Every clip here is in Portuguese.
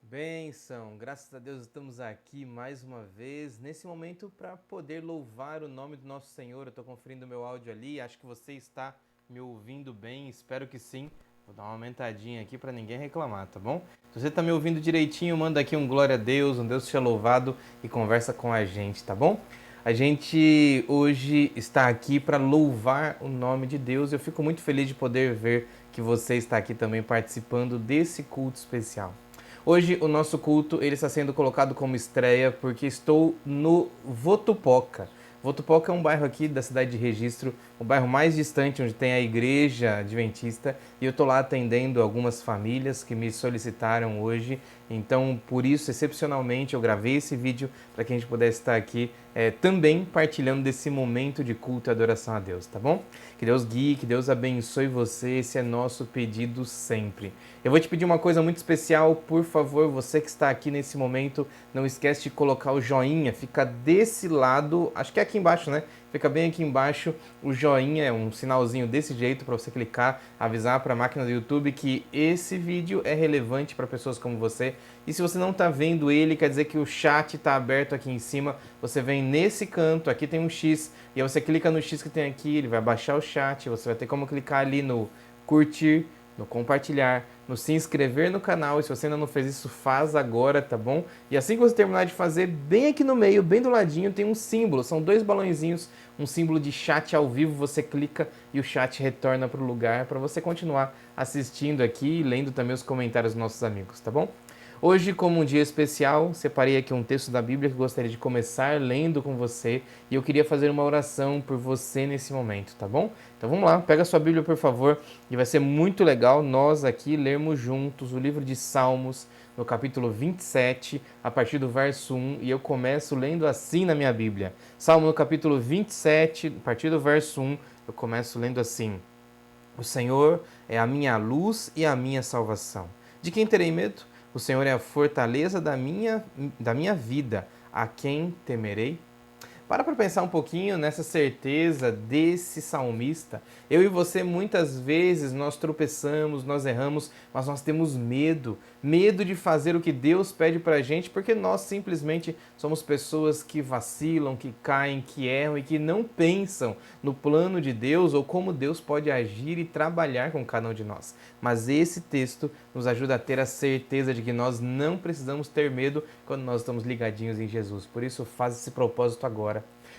Bênção, graças a Deus estamos aqui mais uma vez, nesse momento para poder louvar o nome do nosso Senhor. Eu estou conferindo o meu áudio ali, acho que você está me ouvindo bem, espero que sim. Vou dar uma aumentadinha aqui para ninguém reclamar, tá bom? Se você está me ouvindo direitinho, manda aqui um glória a Deus, um Deus seja louvado e conversa com a gente, tá bom? A gente hoje está aqui para louvar o nome de Deus. Eu fico muito feliz de poder ver que você está aqui também participando desse culto especial. Hoje o nosso culto ele está sendo colocado como estreia porque estou no Votupoca. Votupoca é um bairro aqui da cidade de Registro, o bairro mais distante onde tem a igreja adventista, e eu estou lá atendendo algumas famílias que me solicitaram hoje. Então, por isso, excepcionalmente, eu gravei esse vídeo para que a gente pudesse estar aqui também partilhando desse momento de culto e adoração a Deus, tá bom? Que Deus guie, que Deus abençoe você, esse é nosso pedido sempre. Eu vou te pedir uma coisa muito especial, por favor, você que está aqui nesse momento, não esquece de colocar o joinha, fica desse lado, acho que é aqui embaixo, né? Fica bem aqui embaixo, o joinha é um sinalzinho desse jeito para você clicar, avisar para a máquina do YouTube que esse vídeo é relevante para pessoas como você. E se você não está vendo ele, quer dizer que o chat está aberto aqui em cima, você vem nesse canto, aqui tem um X, e aí você clica no X que tem aqui, ele vai baixar o chat, você vai ter como clicar ali no curtir, no compartilhar, no se inscrever no canal. E se você ainda não fez isso, faz agora, tá bom? E assim que você terminar de fazer, bem aqui no meio, bem do ladinho, tem um símbolo. São dois balãozinhos, um símbolo de chat ao vivo. Você clica e o chat retorna para o lugar para você continuar assistindo aqui e lendo também os comentários dos nossos amigos, tá bom? Hoje, como um dia especial, separei aqui um texto da Bíblia que gostaria de começar lendo com você e eu queria fazer uma oração por você nesse momento, tá bom? Então vamos lá, pega a sua Bíblia, por favor, e vai ser muito legal nós aqui lermos juntos o livro de Salmos, no capítulo 27, a partir do verso 1, e eu começo lendo assim na minha Bíblia. Salmo no capítulo 27, a partir do verso 1, eu começo lendo assim: O Senhor é a minha luz e a minha salvação. De quem terei medo? O Senhor é a fortaleza da minha vida. A quem temerei? Para pensar um pouquinho nessa certeza desse salmista. Eu e você muitas vezes nós tropeçamos, nós erramos, mas nós temos medo, medo de fazer o que Deus pede para a gente, porque nós simplesmente somos pessoas que vacilam, que caem, que erram e que não pensam no plano de Deus ou como Deus pode agir e trabalhar com cada um de nós. Mas esse texto nos ajuda a ter a certeza de que nós não precisamos ter medo quando nós estamos ligadinhos em Jesus. Por isso, faz esse propósito agora.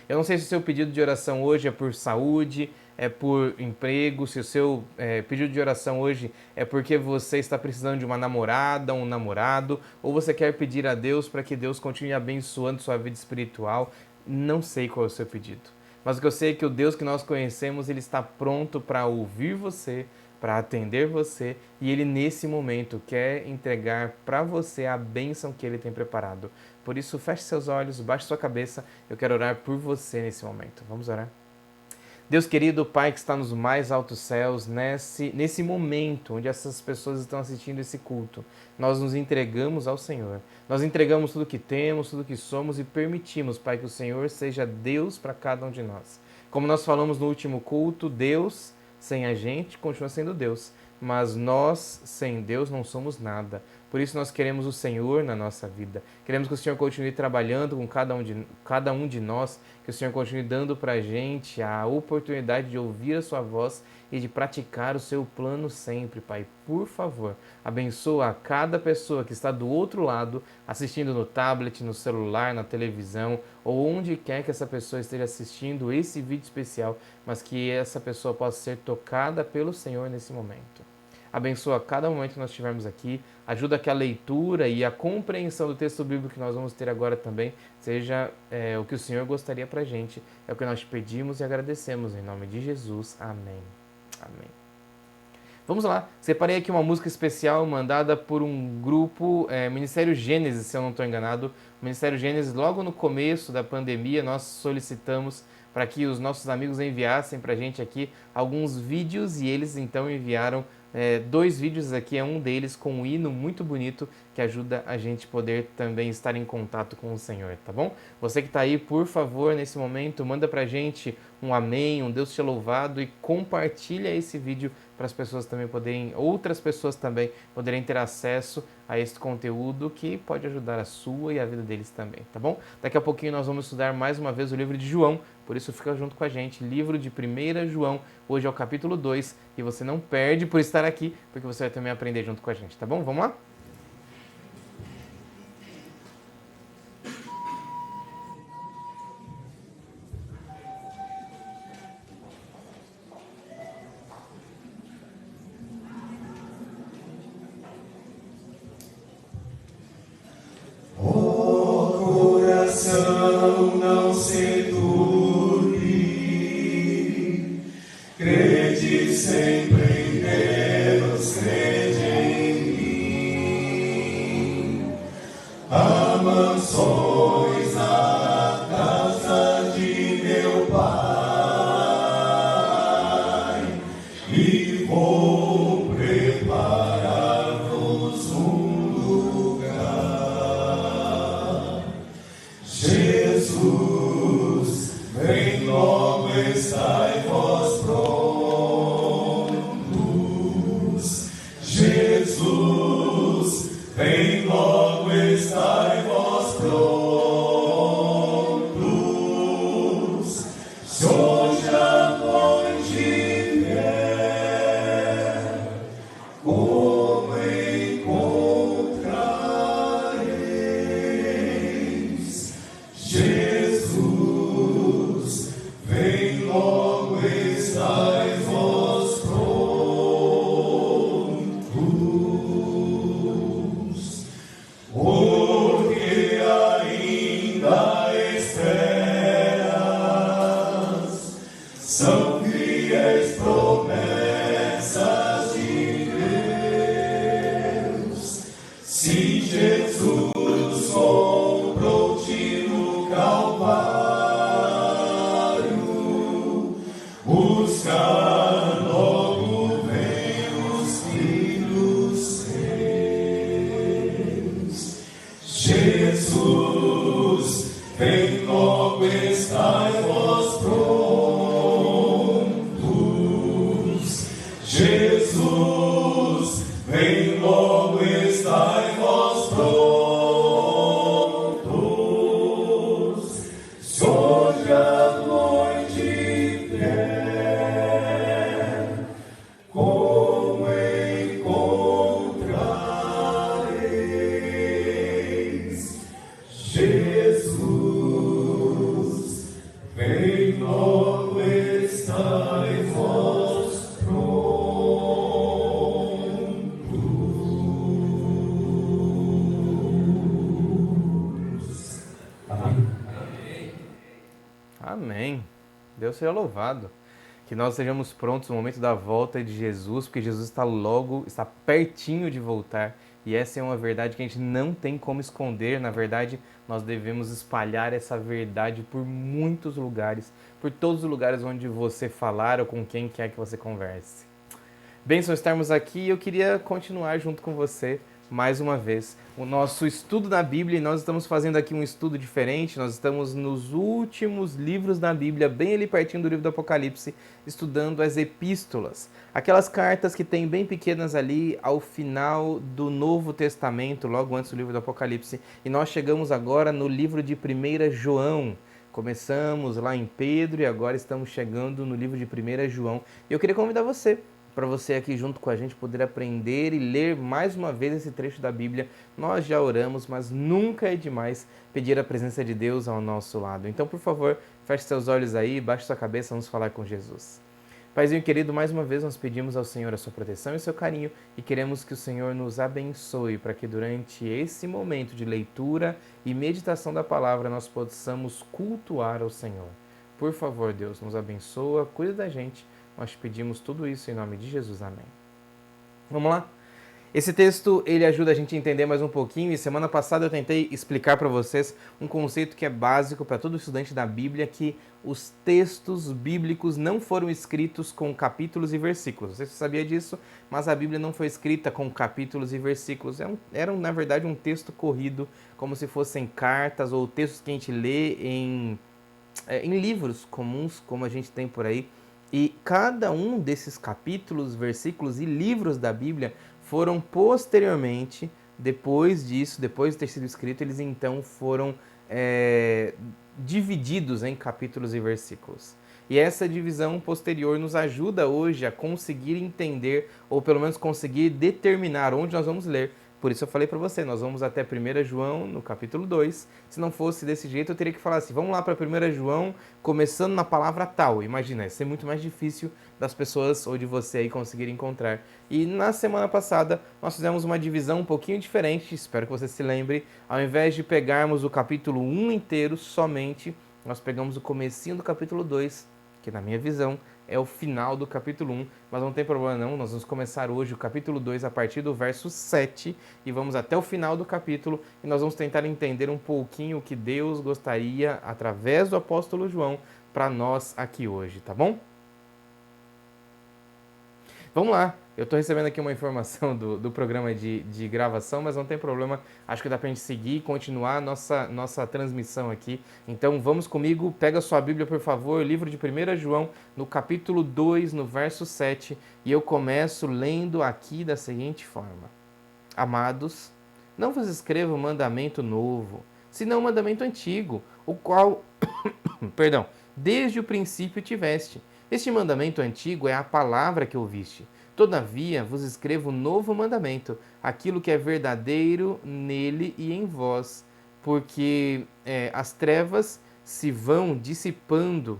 Eu não sei se o seu pedido de oração hoje é por saúde, é por emprego, se o seu pedido de oração hoje é porque você está precisando de uma namorada, um namorado, ou você quer pedir a Deus para que Deus continue abençoando sua vida espiritual. Não sei qual é o seu pedido. Mas o que eu sei é que o Deus que nós conhecemos, ele está pronto para ouvir você, para atender você, e ele nesse momento quer entregar para você a bênção que ele tem preparado. Por isso, feche seus olhos, baixe sua cabeça, eu quero orar por você nesse momento. Vamos orar? Deus querido, Pai que está nos mais altos céus, nesse momento onde essas pessoas estão assistindo esse culto, nós nos entregamos ao Senhor. Nós entregamos tudo que temos, tudo que somos e permitimos, Pai, que o Senhor seja Deus para cada um de nós. Como nós falamos no último culto, Deus sem a gente continua sendo Deus, mas nós sem Deus não somos nada. Por isso nós queremos o Senhor na nossa vida. Queremos que o Senhor continue trabalhando com cada um de nós, que o Senhor continue dando para a gente a oportunidade de ouvir a sua voz e de praticar o seu plano sempre, Pai. Por favor, abençoa a cada pessoa que está do outro lado, assistindo no tablet, no celular, na televisão, ou onde quer que essa pessoa esteja assistindo esse vídeo especial, mas que essa pessoa possa ser tocada pelo Senhor nesse momento. Abençoa cada momento que nós estivermos aqui, ajuda que a leitura e a compreensão do texto bíblico que nós vamos ter agora também seja o que o Senhor gostaria para a gente. É o que nós te pedimos e agradecemos em nome de Jesus. Amém. Amém. Vamos lá, separei aqui uma música especial mandada por um grupo, Ministério Gênesis, se eu não estou enganado. Ministério Gênesis, logo no começo da pandemia, nós solicitamos para que os nossos amigos enviassem para a gente aqui alguns vídeos e eles então enviaram dois vídeos aqui, é um deles com um hino muito bonito que ajuda a gente poder também estar em contato com o Senhor, tá bom? Você que está aí, por favor, nesse momento, manda para a gente um amém, um Deus te louvado e compartilha esse vídeo para as pessoas também poderem, outras pessoas também poderem ter acesso a esse conteúdo que pode ajudar a sua e a vida deles também, tá bom? Daqui a pouquinho nós vamos estudar mais uma vez o livro de João, por isso fica junto com a gente, livro de 1 João, hoje é o capítulo 2, e você não perde por estar aqui, porque você vai também aprender junto com a gente, tá bom? Vamos lá? Não se turbe, crede sempre em Deus, crede em mim. Há mansões na casa de meu Pai, e vou preparar-vos um lugar. Jesus, vem logo, estai vós prontos. Jesus, vem logo, estai vós prontos. Se hoje a noite vier, como encontrareis? Jesus, vem logo, estai vós prontos, porque ainda esperas, são fiéis promessas de Deus. Se Jesus comprou-te no Calvário, buscar logo vem os filhos seus. Jesus, vem logo, estai vós prontos. Jesus, vem logo, estai vós prontos. Se hoje a noite vier, como encontrareis? Jesus, vem logo, estai vós prontos. Amém. Amém. Deus seja louvado. Que nós estejamos prontos no momento da volta de Jesus, porque Jesus está logo, está pertinho de voltar. E essa é uma verdade que a gente não tem como esconder. Na verdade, nós devemos espalhar essa verdade por muitos lugares, por todos os lugares onde você falar ou com quem quer que você converse. Bênção estarmos aqui e eu queria continuar junto com você mais uma vez o nosso estudo da Bíblia, e nós estamos fazendo aqui um estudo diferente. Nós estamos nos últimos livros da Bíblia, bem ali pertinho do livro do Apocalipse, estudando as epístolas, aquelas cartas que tem bem pequenas ali ao final do Novo Testamento, logo antes do livro do Apocalipse, e nós chegamos agora no livro de 1 João. Começamos lá em Pedro e agora estamos chegando no livro de 1 João. E eu queria convidar você para você aqui junto com a gente poder aprender e ler mais uma vez esse trecho da Bíblia. Nós já oramos, mas nunca é demais pedir a presença de Deus ao nosso lado. Então, por favor, feche seus olhos aí, baixe sua cabeça, vamos falar com Jesus. Paizinho querido, mais uma vez nós pedimos ao Senhor a sua proteção e o seu carinho e queremos que o Senhor nos abençoe para que durante esse momento de leitura e meditação da palavra nós possamos cultuar ao Senhor. Por favor, Deus, nos abençoa, cuida da gente. Nós pedimos tudo isso em nome de Jesus. Amém. Vamos lá? Esse texto, ele ajuda a gente a entender mais um pouquinho, e semana passada eu tentei explicar para vocês um conceito que é básico para todo estudante da Bíblia, que os textos bíblicos não foram escritos com capítulos e versículos. Você sabia disso, mas a Bíblia não foi escrita com capítulos e versículos. Era, na verdade, um texto corrido, como se fossem cartas ou textos que a gente lê em livros comuns, como a gente tem por aí. E cada um desses capítulos, versículos e livros da Bíblia foram posteriormente, depois disso, depois de ter sido escrito, eles então foram divididos em capítulos e versículos. E essa divisão posterior nos ajuda hoje a conseguir entender, ou pelo menos conseguir determinar onde nós vamos ler. Por isso eu falei para você, nós vamos até 1 João, no capítulo 2. Se não fosse desse jeito, eu teria que falar assim, vamos lá para 1 João, começando na palavra tal. Imagina, ia ser muito mais difícil das pessoas ou de você aí conseguir encontrar. E na semana passada, nós fizemos uma divisão um pouquinho diferente, espero que você se lembre. Ao invés de pegarmos o capítulo 1 inteiro somente, nós pegamos o comecinho do capítulo 2, que na minha visão é o final do capítulo 1, mas não tem problema não, nós vamos começar hoje o capítulo 2 a partir do verso 7 e vamos até o final do capítulo e nós vamos tentar entender um pouquinho o que Deus gostaria, através do apóstolo João, para nós aqui hoje, tá bom? Vamos lá, eu estou recebendo aqui uma informação do programa de gravação, mas não tem problema, acho que dá para a gente seguir e continuar a nossa transmissão aqui. Então vamos comigo, pega sua Bíblia por favor, livro de 1 João, no capítulo 2, no verso 7, e eu começo lendo aqui da seguinte forma. Amados, não vos escrevo um mandamento novo, senão um mandamento antigo, o qual, perdão, desde o princípio tiveste. Este mandamento antigo é a palavra que ouviste. Todavia vos escrevo um novo mandamento, aquilo que é verdadeiro nele e em vós, porque as trevas se vão dissipando,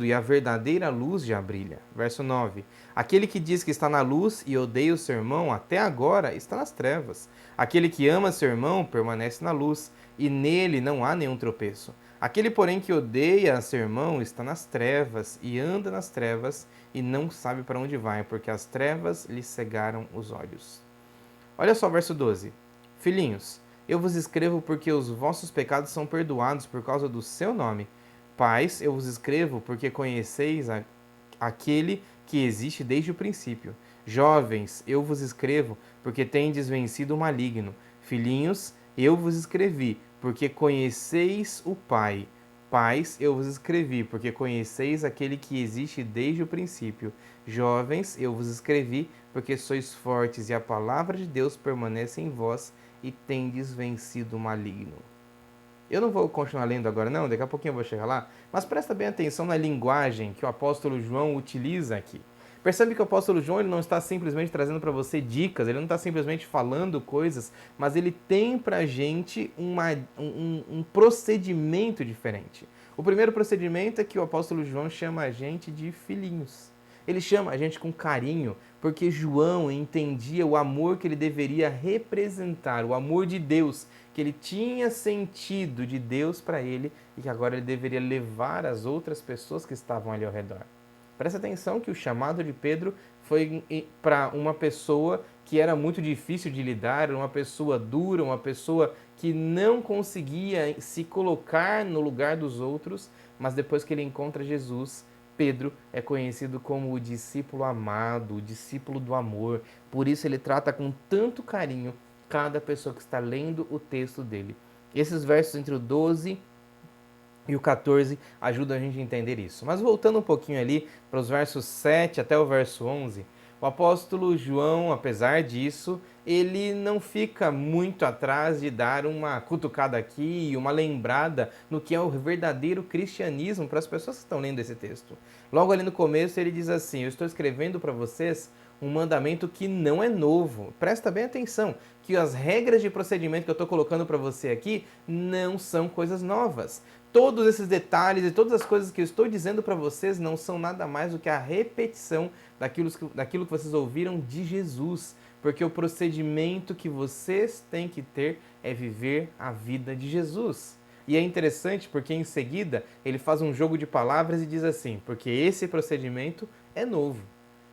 e a verdadeira luz já brilha. Verso 9. Aquele que diz que está na luz e odeia o seu irmão, até agora está nas trevas. Aquele que ama seu irmão permanece na luz, e nele não há nenhum tropeço. Aquele, porém, que odeia seu irmão está nas trevas e anda nas trevas e não sabe para onde vai, porque as trevas lhe cegaram os olhos. Olha só o verso 12. Filhinhos, eu vos escrevo porque os vossos pecados são perdoados por causa do seu nome. Pais, eu vos escrevo porque conheceis aquele que existe desde o princípio. Jovens, eu vos escrevo porque tendes vencido o maligno. Filhinhos, eu vos escrevi porque conheceis o Pai. Pais, eu vos escrevi porque conheceis aquele que existe desde o princípio. Jovens, eu vos escrevi porque sois fortes e a palavra de Deus permanece em vós e tendes vencido o maligno. Eu não vou continuar lendo agora não, daqui a pouquinho eu vou chegar lá, mas presta bem atenção na linguagem que o apóstolo João utiliza aqui. Percebe que o apóstolo João ele não está simplesmente trazendo para você dicas, ele não está simplesmente falando coisas, mas ele tem para a gente um procedimento diferente. O primeiro procedimento é que o apóstolo João chama a gente de filhinhos. Ele chama a gente com carinho, porque João entendia o amor que ele deveria representar, o amor de Deus, que ele tinha sentido de Deus para ele e que agora ele deveria levar às outras pessoas que estavam ali ao redor. Presta atenção que o chamado de Pedro foi para uma pessoa que era muito difícil de lidar, uma pessoa dura, uma pessoa que não conseguia se colocar no lugar dos outros, mas depois que ele encontra Jesus, Pedro é conhecido como o discípulo amado, o discípulo do amor. Por isso ele trata com tanto carinho cada pessoa que está lendo o texto dele. Esses versos entre o 12 e o 14 ajudam a gente a entender isso. Mas voltando um pouquinho ali para os versos 7 até o verso 11, o apóstolo João, apesar disso, ele não fica muito atrás de dar uma cutucada aqui e uma lembrada no que é o verdadeiro cristianismo para as pessoas que estão lendo esse texto. Logo ali no começo ele diz assim, eu estou escrevendo para vocês um mandamento que não é novo. Presta bem atenção, que as regras de procedimento que eu estou colocando para você aqui não são coisas novas. Todos esses detalhes e todas as coisas que eu estou dizendo para vocês não são nada mais do que a repetição daquilo que vocês ouviram de Jesus. Porque o procedimento que vocês têm que ter é viver a vida de Jesus. E é interessante porque em seguida ele faz um jogo de palavras e diz assim, porque esse procedimento é novo.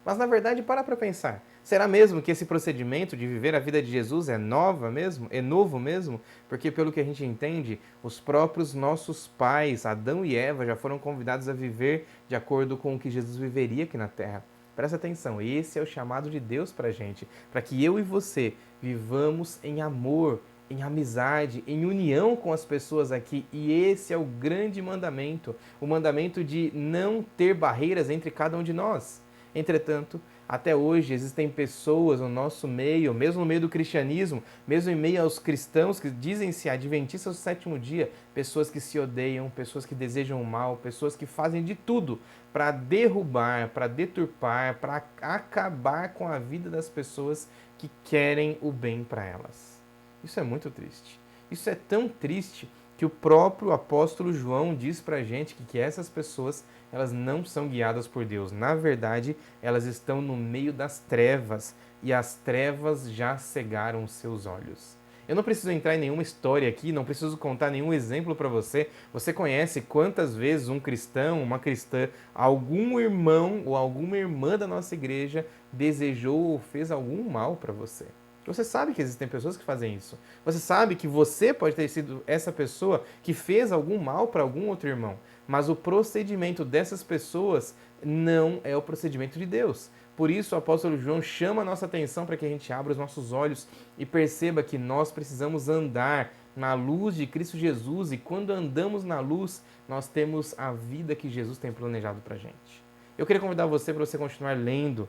Mas na verdade, para pensar. Será mesmo que esse procedimento de viver a vida de Jesus é novo mesmo? Porque pelo que a gente entende, os próprios nossos pais, Adão e Eva, já foram convidados a viver de acordo com o que Jesus viveria aqui na Terra. Presta atenção, esse é o chamado de Deus para a gente, para que eu e você vivamos em amor, em amizade, em união com as pessoas aqui. E esse é o grande mandamento, o mandamento de não ter barreiras entre cada um de nós. Entretanto, até hoje existem pessoas no nosso meio, mesmo no meio do cristianismo, mesmo em meio aos cristãos que dizem-se adventistas do sétimo dia, pessoas que se odeiam, pessoas que desejam o mal, pessoas que fazem de tudo para derrubar, para deturpar, para acabar com a vida das pessoas que querem o bem para elas. Isso é muito triste. Isso é tão triste que o próprio apóstolo João diz para a gente que essas pessoas, elas não são guiadas por Deus. Na verdade, elas estão no meio das trevas e as trevas já cegaram os seus olhos. Eu não preciso entrar em nenhuma história aqui, não preciso contar nenhum exemplo para você. Você conhece quantas vezes um cristão, uma cristã, algum irmão ou alguma irmã da nossa igreja desejou ou fez algum mal para você? Você sabe que existem pessoas que fazem isso. Você sabe que você pode ter sido essa pessoa que fez algum mal para algum outro irmão. Mas o procedimento dessas pessoas não é o procedimento de Deus. Por isso o apóstolo João chama a nossa atenção para que a gente abra os nossos olhos e perceba que nós precisamos andar na luz de Cristo Jesus. E quando andamos na luz, nós temos a vida que Jesus tem planejado para a gente. Eu queria convidar você para você continuar lendo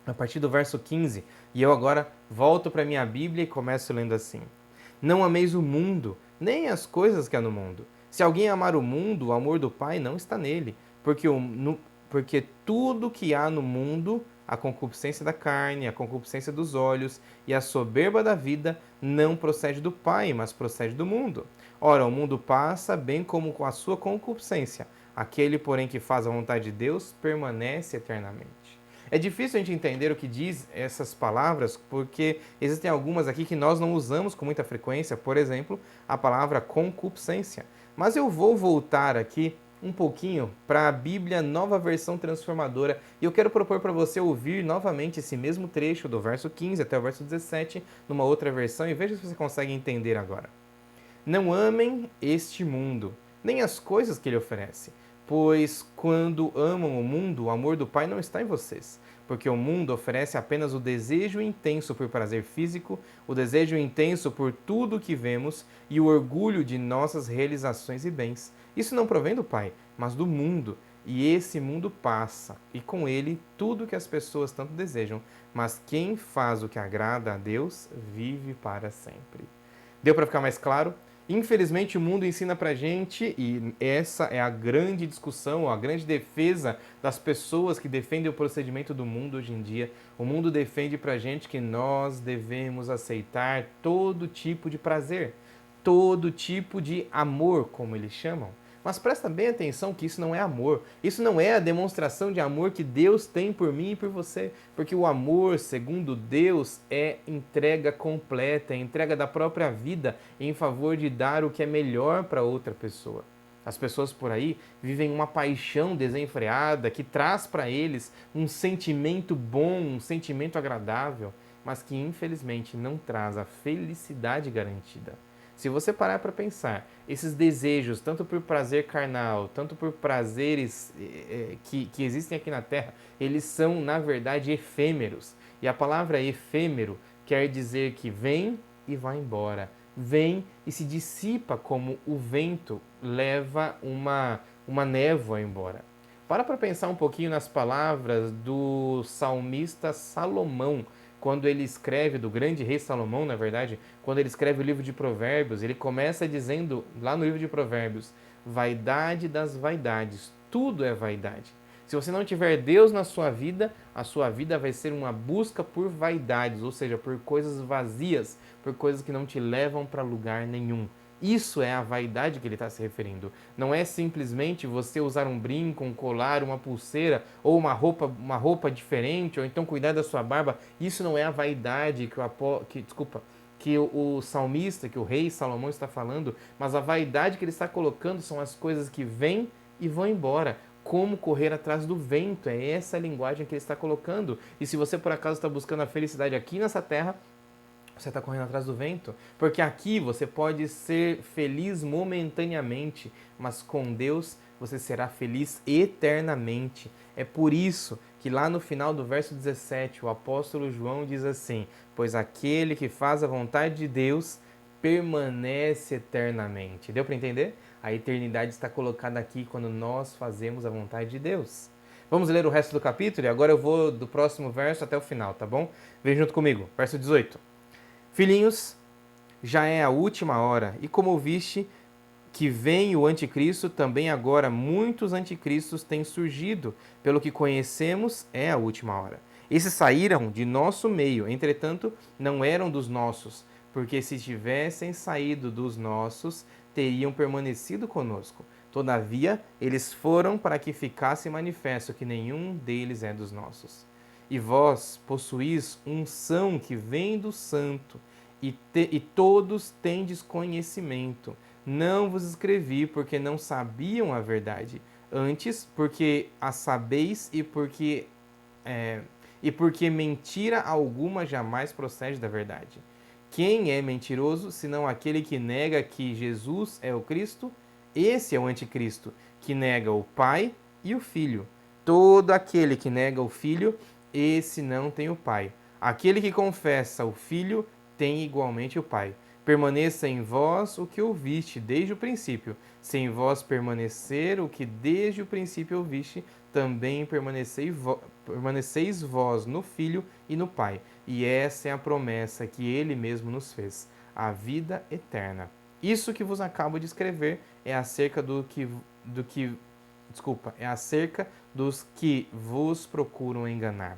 a partir do verso 15, e eu agora volto para a minha Bíblia e começo lendo assim. Não ameis o mundo, nem as coisas que há no mundo. Se alguém amar o mundo, o amor do Pai não está nele, porque tudo que há no mundo, a concupiscência da carne, a concupiscência dos olhos e a soberba da vida, não procede do Pai, mas procede do mundo. Ora, o mundo passa, bem como com a sua concupiscência. Aquele, porém, que faz a vontade de Deus, permanece eternamente. É difícil a gente entender o que diz essas palavras, porque existem algumas aqui que nós não usamos com muita frequência, por exemplo, a palavra concupiscência. Mas eu vou voltar aqui um pouquinho para a Bíblia Nova Versão Transformadora e eu quero propor para você ouvir novamente esse mesmo trecho do verso 15 até o verso 17 numa outra versão e veja se você consegue entender agora. Não amem este mundo, nem as coisas que ele oferece, pois quando amam o mundo, o amor do Pai não está em vocês. Porque o mundo oferece apenas o desejo intenso por prazer físico, o desejo intenso por tudo que vemos e o orgulho de nossas realizações e bens. Isso não provém do Pai, mas do mundo. E esse mundo passa, e com ele tudo que as pessoas tanto desejam. Mas quem faz o que agrada a Deus vive para sempre. Deu para ficar mais claro? Infelizmente o mundo ensina pra gente, e essa é a grande discussão, a grande defesa das pessoas que defendem o procedimento do mundo hoje em dia. O mundo defende pra gente que nós devemos aceitar todo tipo de prazer, todo tipo de amor, como eles chamam. Mas presta bem atenção que isso não é amor. Isso não é a demonstração de amor que Deus tem por mim e por você. Porque o amor, segundo Deus, é entrega completa, é entrega da própria vida em favor de dar o que é melhor para outra pessoa. As pessoas por aí vivem uma paixão desenfreada que traz para eles um sentimento bom, um sentimento agradável, mas que infelizmente não traz a felicidade garantida. Se você parar para pensar, esses desejos, tanto por prazer carnal, tanto por prazeres que existem aqui na Terra, eles são, na verdade, efêmeros. E a palavra efêmero quer dizer que vem e vai embora. Vem e se dissipa como o vento leva uma névoa embora. Para pensar um pouquinho nas palavras do salmista Salomão, quando ele escreve, do grande rei Salomão, na verdade, quando ele escreve o livro de Provérbios, ele começa dizendo, lá no livro de Provérbios, vaidade das vaidades, tudo é vaidade. Se você não tiver Deus na sua vida, a sua vida vai ser uma busca por vaidades, ou seja, por coisas vazias, por coisas que não te levam para lugar nenhum. Isso é a vaidade que ele está se referindo. Não é simplesmente você usar um brinco, um colar, uma pulseira ou uma roupa diferente, ou então cuidar da sua barba. Isso não é a vaidade que o salmista, que o rei Salomão está falando, mas a vaidade que ele está colocando são as coisas que vêm e vão embora. Como correr atrás do vento, é essa a linguagem que ele está colocando. E se você por acaso está buscando a felicidade aqui nessa terra, você está correndo atrás do vento, porque aqui você pode ser feliz momentaneamente, mas com Deus você será feliz eternamente. É por isso que lá no final do verso 17, o apóstolo João diz assim, pois aquele que faz a vontade de Deus permanece eternamente. Deu para entender? A eternidade está colocada aqui quando nós fazemos a vontade de Deus. Vamos ler o resto do capítulo e agora eu vou do próximo verso até o final, tá bom? Vem junto comigo. Verso 18. Filhinhos, já é a última hora, e como ouviste que vem o anticristo, também agora muitos anticristos têm surgido. Pelo que conhecemos, é a última hora. Esses saíram de nosso meio, entretanto, não eram dos nossos, porque se tivessem saído dos nossos, teriam permanecido conosco. Todavia, eles foram para que ficasse manifesto que nenhum deles é dos nossos. E vós possuís unção que vem do Santo, e todos tendes conhecimento. Não vos escrevi porque não sabiam a verdade, antes porque a sabeis e porque mentira alguma jamais procede da verdade. Quem é mentiroso, senão aquele que nega que Jesus é o Cristo? Esse é o anticristo, que nega o Pai e o Filho. Todo aquele que nega o Filho, esse não tem o Pai. Aquele que confessa o Filho, tem igualmente o Pai. Permaneça em vós o que ouviste desde o princípio. Se em vós permanecer o que desde o princípio ouviste, também permaneceis vós no Filho e no Pai. E essa é a promessa que Ele mesmo nos fez, a vida eterna. Isso que vos acabo de escrever é acerca é acerca dos que vos procuram enganar.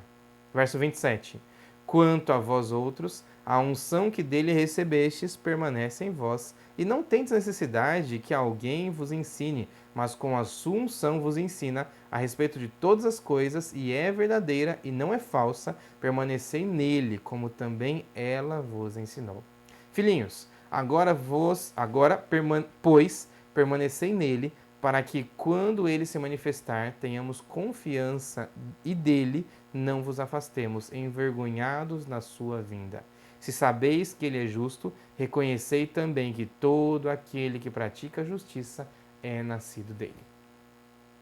Verso 27. Quanto a vós outros, a unção que dele recebestes permanece em vós, e não tendes necessidade que alguém vos ensine, mas com a sua unção vos ensina a respeito de todas as coisas, e é verdadeira e não é falsa, permanecei nele, como também ela vos ensinou. Filhinhos, pois, permanecei nele, para que, quando ele se manifestar, tenhamos confiança e dele não vos afastemos, envergonhados na sua vinda. Se sabeis que ele é justo, reconhecei também que todo aquele que pratica a justiça é nascido dele.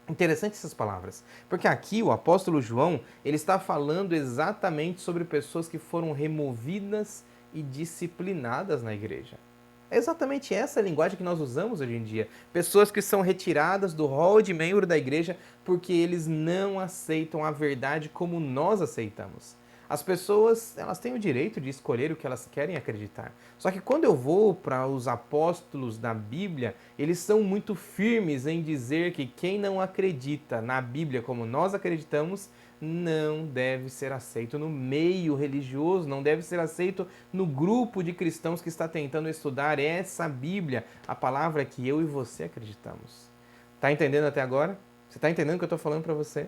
Interessante essas palavras, porque aqui o apóstolo João, ele está falando exatamente sobre pessoas que foram removidas e disciplinadas na igreja. É exatamente essa a linguagem que nós usamos hoje em dia. Pessoas que são retiradas do rol de membro da igreja porque eles não aceitam a verdade como nós aceitamos. As pessoas, elas têm o direito de escolher o que elas querem acreditar. Só que quando eu vou para os apóstolos da Bíblia, eles são muito firmes em dizer que quem não acredita na Bíblia como nós acreditamos, não deve ser aceito no meio religioso, não deve ser aceito no grupo de cristãos que está tentando estudar essa Bíblia, a palavra que eu e você acreditamos. Tá entendendo até agora? Você está entendendo o que eu estou falando para você?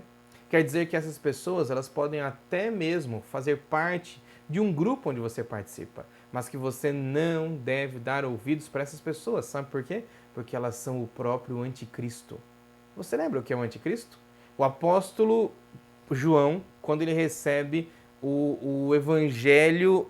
Quer dizer que essas pessoas, elas podem até mesmo fazer parte de um grupo onde você participa, mas que você não deve dar ouvidos para essas pessoas. Sabe por quê? Porque elas são o próprio anticristo. Você lembra o que é o anticristo? O apóstolo João, quando ele recebe o evangelho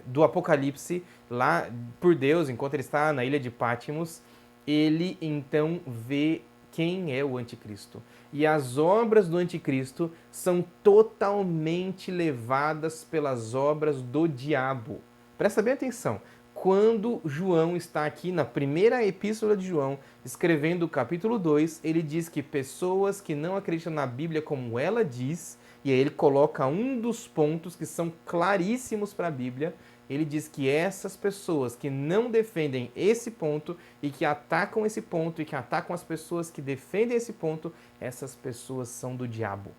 do Apocalipse lá por Deus, enquanto ele está na ilha de Patmos, ele então vê quem é o anticristo. E as obras do anticristo são totalmente levadas pelas obras do diabo. Presta bem atenção. Quando João está aqui na primeira epístola de João, escrevendo o capítulo 2, ele diz que pessoas que não acreditam na Bíblia como ela diz, e aí ele coloca um dos pontos que são claríssimos para a Bíblia, ele diz que essas pessoas que não defendem esse ponto e que atacam esse ponto e que atacam as pessoas que defendem esse ponto, essas pessoas são do diabo.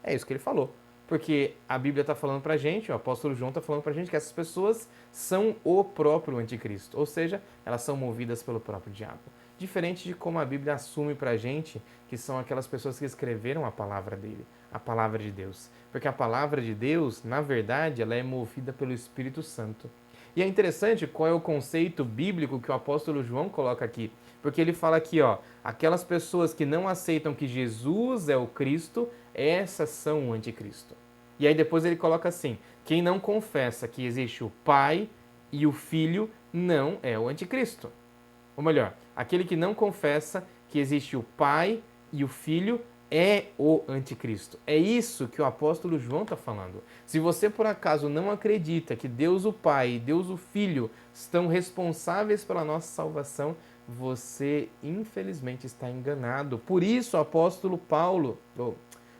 É isso que ele falou. Porque a Bíblia está falando para a gente, o apóstolo João está falando para a gente que essas pessoas são o próprio anticristo. Ou seja, elas são movidas pelo próprio diabo. Diferente de como a Bíblia assume para a gente que são aquelas pessoas que escreveram a palavra dele, a palavra de Deus. Porque a palavra de Deus, na verdade, ela é movida pelo Espírito Santo. E é interessante qual é o conceito bíblico que o apóstolo João coloca aqui. Porque ele fala aqui, ó, aquelas pessoas que não aceitam que Jesus é o Cristo, essas são o anticristo. E aí depois ele coloca assim, quem não confessa que existe o Pai e o Filho não é o anticristo. Ou melhor, aquele que não confessa que existe o Pai e o Filho é o anticristo. É isso que o apóstolo João está falando. Se você por acaso não acredita que Deus o Pai e Deus o Filho estão responsáveis pela nossa salvação, você infelizmente está enganado. Por isso o apóstolo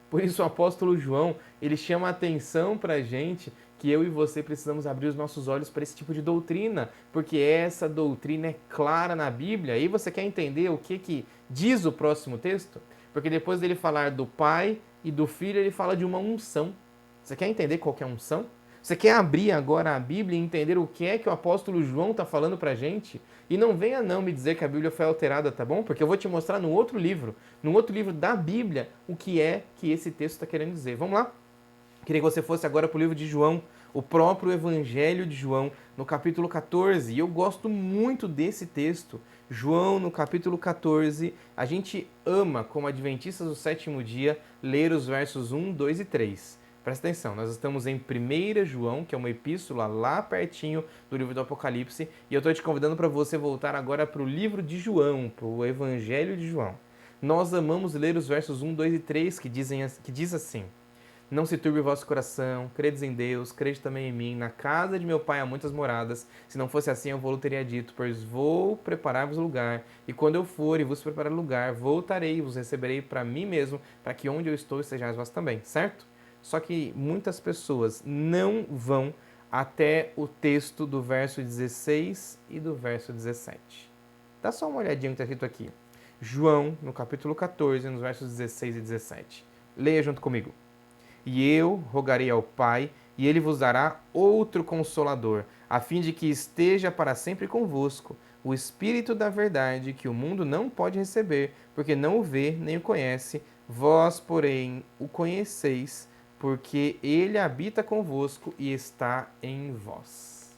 por isso o apóstolo João, ele chama a atenção para a gente que eu e você precisamos abrir os nossos olhos para esse tipo de doutrina, porque essa doutrina é clara na Bíblia. E você quer entender o que diz o próximo texto? Porque depois dele falar do Pai e do Filho, ele fala de uma unção. Você quer entender qual que é a unção? Você quer abrir agora a Bíblia e entender o que é que o apóstolo João está falando para a gente? E não venha não me dizer que a Bíblia foi alterada, tá bom? Porque eu vou te mostrar no outro livro da Bíblia, o que é que esse texto está querendo dizer. Vamos lá? Queria que você fosse agora para o livro de João, o próprio Evangelho de João, no capítulo 14. E eu gosto muito desse texto. João, no capítulo 14, a gente ama, como adventistas do sétimo dia, ler os versos 1, 2 e 3. Presta atenção, nós estamos em 1 João, que é uma epístola lá pertinho do livro do Apocalipse, e eu estou te convidando para você voltar agora para o livro de João, para o Evangelho de João. Nós amamos ler os versos 1, 2 e 3, que diz assim: Não se turbe o vosso coração, credes em Deus, crede também em mim. Na casa de meu pai há muitas moradas. Se não fosse assim, eu vou teria dito, pois vou preparar-vos lugar. E quando eu for e vos preparar lugar, voltarei e vos receberei para mim mesmo, para que onde eu estou estejais vós também, certo? Só que muitas pessoas não vão até o texto do verso 16 e do verso 17. Dá só uma olhadinha no que está escrito aqui. João, no capítulo 14, nos versos 16 e 17. Leia junto comigo. E eu rogarei ao Pai, e ele vos dará outro Consolador, a fim de que esteja para sempre convosco, o Espírito da verdade, que o mundo não pode receber, porque não o vê nem o conhece. Vós, porém, o conheceis, porque ele habita convosco e está em vós.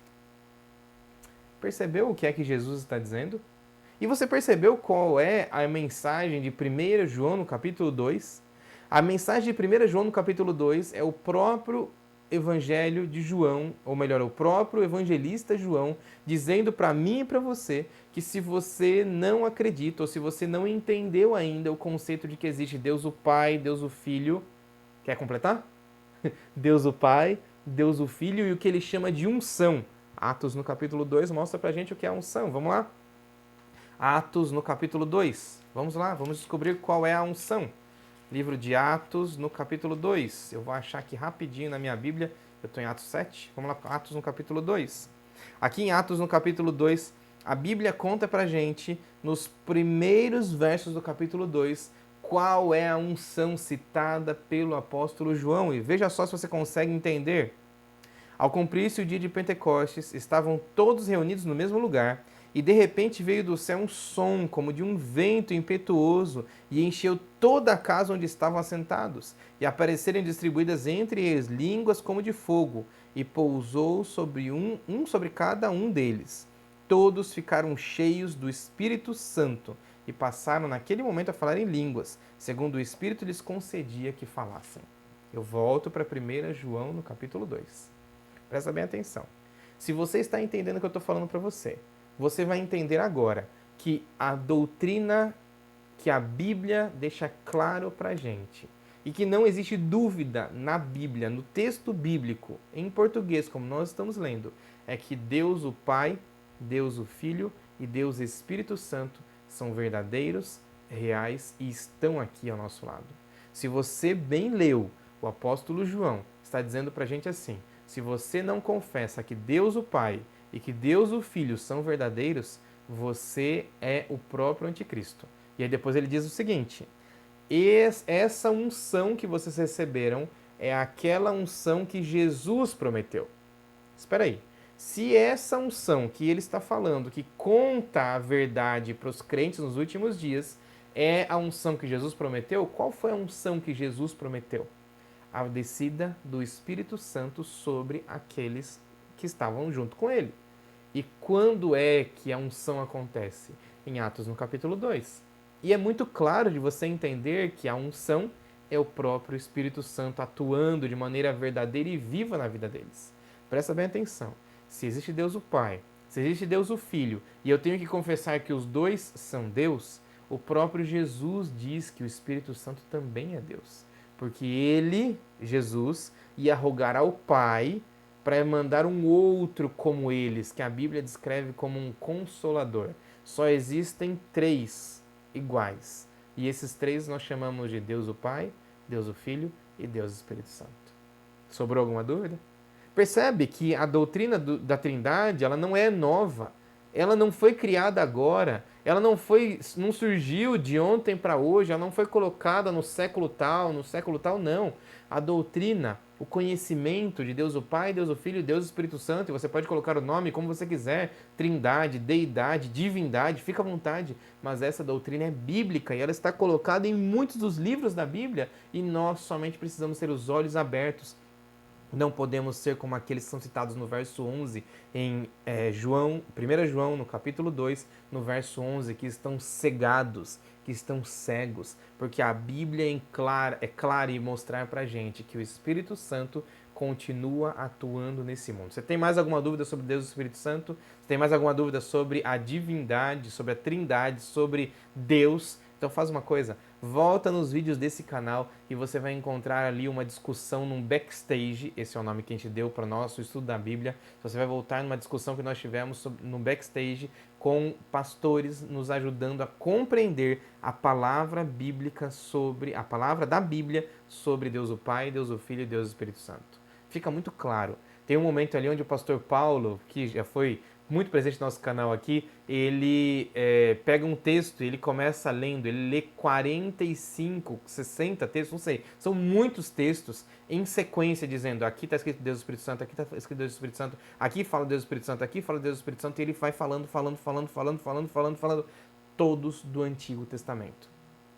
Percebeu o que é que Jesus está dizendo? E você percebeu qual é a mensagem de 1 João no capítulo 2? A mensagem de 1 João no capítulo 2 é o próprio Evangelho de João, ou melhor, o próprio evangelista João, dizendo para mim e para você que se você não acredita, ou se você não entendeu ainda o conceito de que existe Deus o Pai, Deus o Filho, quer completar? Deus o Pai, Deus o Filho e o que ele chama de unção. Atos no capítulo 2 mostra pra gente o que é unção. Vamos lá? Atos no capítulo 2. Vamos lá, vamos descobrir qual é a unção. Livro de Atos no capítulo 2. Eu vou achar aqui rapidinho na minha Bíblia. Eu estou em Atos 7. Vamos lá, Atos no capítulo 2. Aqui em Atos no capítulo 2, a Bíblia conta pra gente, nos primeiros versos do capítulo 2, qual é a unção citada pelo apóstolo João. E veja só se você consegue entender. Ao cumprir-se o dia de Pentecostes, estavam todos reunidos no mesmo lugar, e de repente veio do céu um som, como de um vento impetuoso, e encheu toda a casa onde estavam assentados. E apareceram distribuídas entre eles línguas como de fogo, e pousou sobre sobre cada um deles. Todos ficaram cheios do Espírito Santo, e passaram naquele momento a falar em línguas, segundo o Espírito lhes concedia que falassem. Eu volto para 1 João no capítulo 2. Presta bem atenção. Se você está entendendo o que eu estou falando para você, você vai entender agora que a doutrina que a Bíblia deixa claro para a gente, e que não existe dúvida na Bíblia, no texto bíblico, em português, como nós estamos lendo, é que Deus o Pai, Deus o Filho e Deus Espírito Santo são verdadeiros, reais e estão aqui ao nosso lado. Se você bem leu, o apóstolo João está dizendo para a gente assim: se você não confessa que Deus o Pai e que Deus o Filho são verdadeiros, você é o próprio anticristo. E aí depois ele diz o seguinte: essa unção que vocês receberam é aquela unção que Jesus prometeu. Espera aí. Se essa unção que ele está falando, que conta a verdade para os crentes nos últimos dias, é a unção que Jesus prometeu, qual foi a unção que Jesus prometeu? A descida do Espírito Santo sobre aqueles que estavam junto com ele. E quando é que a unção acontece? Em Atos no capítulo 2. E é muito claro de você entender que a unção é o próprio Espírito Santo atuando de maneira verdadeira e viva na vida deles. Presta bem atenção. Se existe Deus o Pai, se existe Deus o Filho, e eu tenho que confessar que os dois são Deus, O próprio Jesus diz que o Espírito Santo também é Deus, porque ele, Jesus, ia rogar ao Pai para mandar um outro como eles, que a Bíblia descreve como um consolador. Só existem três iguais. E esses três nós chamamos de Deus o Pai, Deus o Filho e Deus o Espírito Santo. Sobrou alguma dúvida? Percebe que a doutrina da Trindade, ela não é nova. Ela não foi criada agora. Ela não surgiu de ontem para hoje. Ela não foi colocada no século tal, não. A doutrina, o conhecimento de Deus o Pai, Deus o Filho e Deus o Espírito Santo, e você pode colocar o nome como você quiser, Trindade, Deidade, Divindade, fica à vontade, mas essa doutrina é bíblica e ela está colocada em muitos dos livros da Bíblia e nós somente precisamos ter os olhos abertos. Não podemos ser como aqueles que são citados no verso 11 em 1 João, no capítulo 2, no verso 11, que estão cegados, que estão cegos, porque a Bíblia é clara em mostrar pra gente que o Espírito Santo continua atuando nesse mundo. Você tem mais alguma dúvida sobre Deus e o Espírito Santo? Você tem mais alguma dúvida sobre a divindade, sobre a Trindade, sobre Deus? Então faz uma coisa, volta nos vídeos desse canal e você vai encontrar ali uma discussão num backstage, esse é o nome que a gente deu para o nosso estudo da Bíblia. Você vai voltar numa discussão que nós tivemos no backstage com pastores nos ajudando a compreender a palavra bíblica sobre, a palavra da Bíblia sobre Deus o Pai, Deus o Filho e Deus o Espírito Santo. Fica muito claro. Tem um momento ali onde o pastor Paulo, que já foi muito presente no nosso canal aqui, ele pega um texto e ele começa lendo, ele lê 45, 60 textos, não sei, são muitos textos em sequência dizendo, aqui está escrito Deus do Espírito Santo, aqui está escrito Deus do Espírito Santo, aqui fala Deus do Espírito Santo, aqui fala Deus do Espírito Santo, e ele vai falando, todos do Antigo Testamento.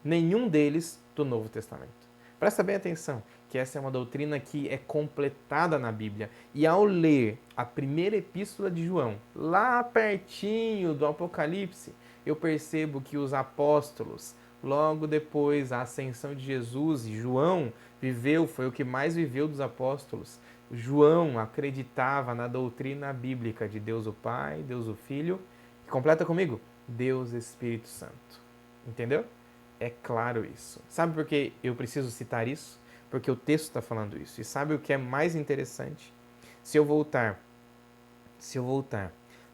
Nenhum deles do Novo Testamento. Presta bem atenção, que essa é uma doutrina que é completada na Bíblia. E ao ler a primeira epístola de João, lá pertinho do Apocalipse, eu percebo que os apóstolos, logo depois da ascensão de Jesus, e João foi o que mais viveu dos apóstolos. João acreditava na doutrina bíblica de Deus o Pai, Deus o Filho, e completa comigo, Deus Espírito Santo. Entendeu? É claro isso. Sabe por que eu preciso citar isso? Porque o texto está falando isso. E sabe o que é mais interessante? Se eu voltar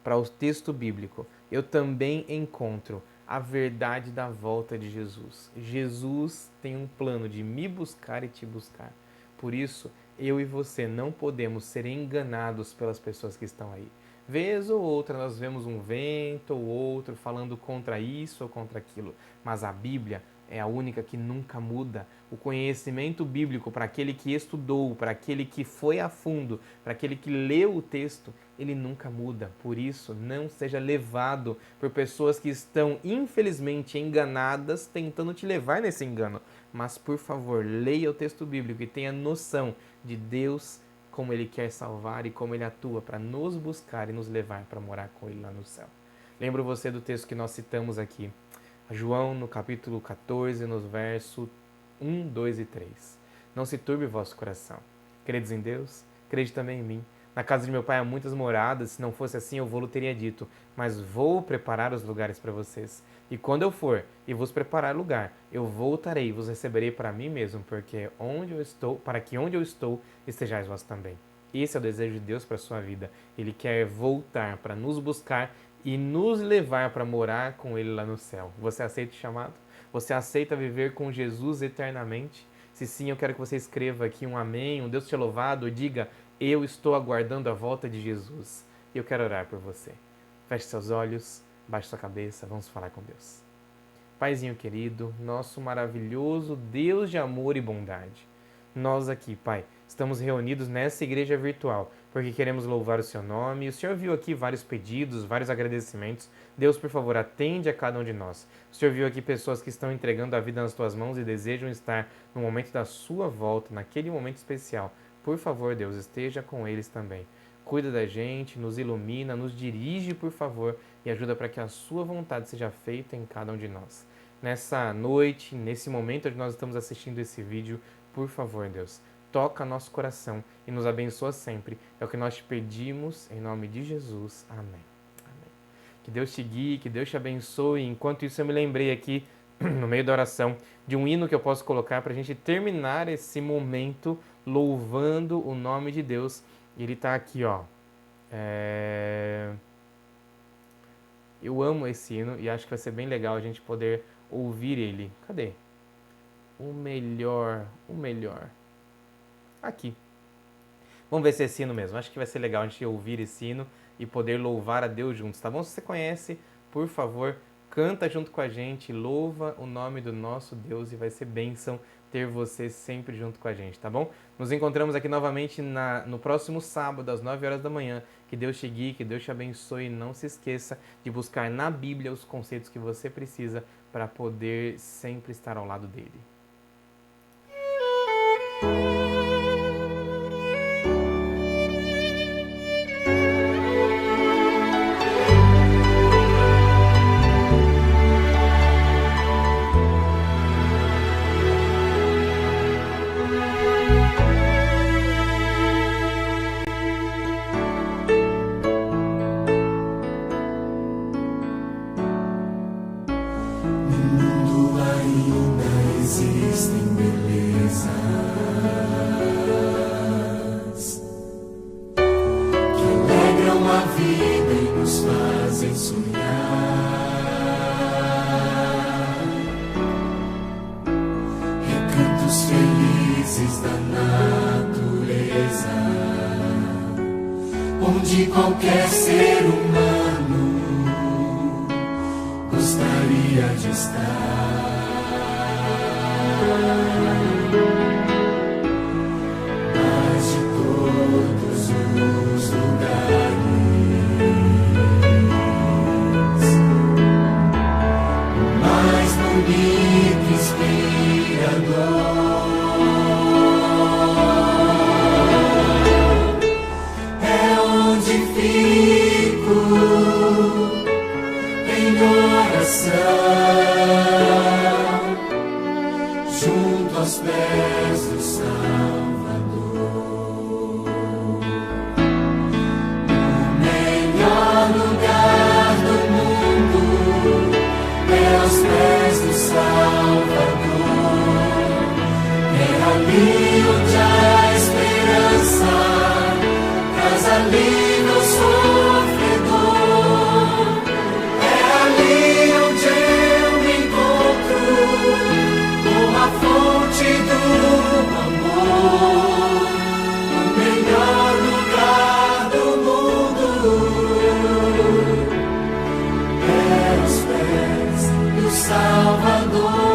para o texto bíblico, eu também encontro a verdade da volta de Jesus. Jesus tem um plano de me buscar e te buscar. Por isso, eu e você não podemos ser enganados pelas pessoas que estão aí. Vez ou outra nós vemos um vento ou outro falando contra isso ou contra aquilo, mas a Bíblia é a única que nunca muda. O conhecimento bíblico, para aquele que estudou, para aquele que foi a fundo, para aquele que leu o texto, ele nunca muda. Por isso, não seja levado por pessoas que estão, infelizmente, enganadas, tentando te levar nesse engano. Mas, por favor, leia o texto bíblico e tenha noção de Deus, como Ele quer salvar e como Ele atua para nos buscar e nos levar para morar com Ele lá no céu. Lembro você do texto que nós citamos aqui, João no capítulo 14, nos versos 1, 2 e 3. Não se turbe o vosso coração. Credes em Deus? Crede também em mim. Na casa de meu pai há muitas moradas, se não fosse assim eu vou-lo teria dito, mas vou preparar os lugares para vocês. E quando eu for e vos preparar lugar, eu voltarei e vos receberei para mim mesmo, porque onde eu estou, para que onde eu estou estejais vós também. Esse é o desejo de Deus para a sua vida. Ele quer voltar para nos buscar e nos levar para morar com Ele lá no céu. Você aceita o chamado? Você aceita viver com Jesus eternamente? Se sim, eu quero que você escreva aqui um amém, um Deus te louvado, diga, eu estou aguardando a volta de Jesus. E eu quero orar por você. Feche seus olhos, baixe sua cabeça, vamos falar com Deus. Paizinho querido, nosso maravilhoso Deus de amor e bondade. Nós aqui, Pai, estamos reunidos nessa igreja virtual, porque queremos louvar o Seu nome. E o Senhor viu aqui vários pedidos, vários agradecimentos. Deus, por favor, atende a cada um de nós. O Senhor viu aqui pessoas que estão entregando a vida nas Tuas mãos e desejam estar no momento da Sua volta, naquele momento especial. Por favor, Deus, esteja com eles também. Cuida da gente, nos ilumina, nos dirige, por favor, e ajuda para que a Sua vontade seja feita em cada um de nós. Nessa noite, nesse momento onde nós estamos assistindo esse vídeo, por favor, Deus, toca nosso coração e nos abençoa sempre. É o que nós te pedimos, em nome de Jesus. Amém. Amém. Que Deus te guie, que Deus te abençoe. Enquanto isso, eu me lembrei aqui no meio da oração, de um hino que eu posso colocar para a gente terminar esse momento louvando o nome de Deus. E ele está aqui, ó. Eu amo esse hino e acho que vai ser bem legal a gente poder ouvir ele. Cadê? O melhor. Aqui. Vamos ver se é esse hino mesmo. Acho que vai ser legal a gente ouvir esse hino e poder louvar a Deus juntos, tá bom? Se você conhece, por favor, canta junto com a gente, louva o nome do nosso Deus e vai ser bênção ter você sempre junto com a gente, tá bom? Nos encontramos aqui novamente no próximo sábado, às 9 horas da manhã. Que Deus te guie, que Deus te abençoe e não se esqueça de buscar na Bíblia os conceitos que você precisa para poder sempre estar ao lado dele. Onde qualquer ser humano gostaria de estar. Mas de todos os lugares, o mais bonito e inspirador fico em oração junto aos pés do Salvador. O melhor lugar do mundo é aos pés do Salvador. É ali onde há esperança, traz alívio ao sofredor. É ali onde eu me encontro com a fonte do amor. O melhor lugar do mundo é aos pés do Salvador.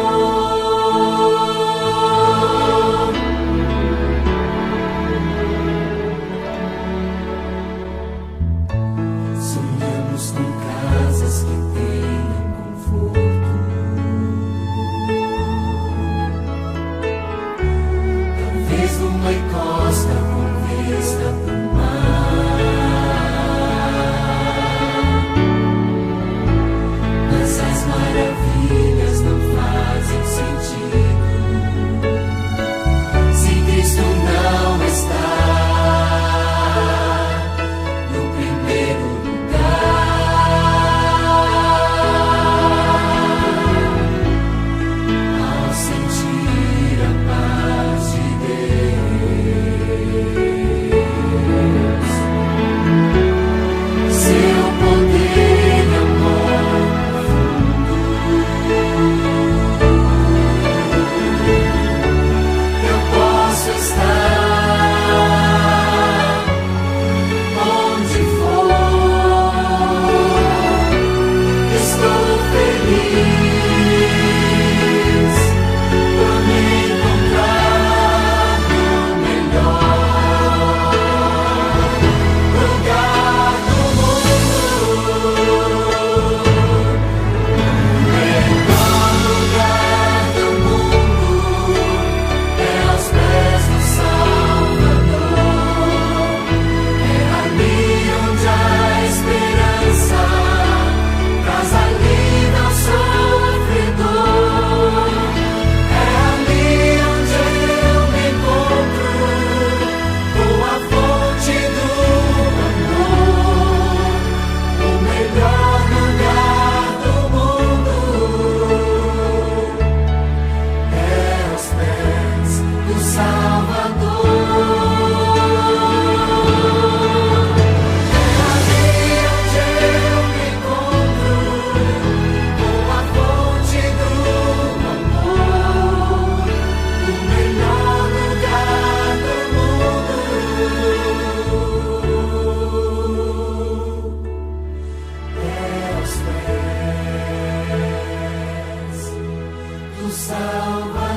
Salvador.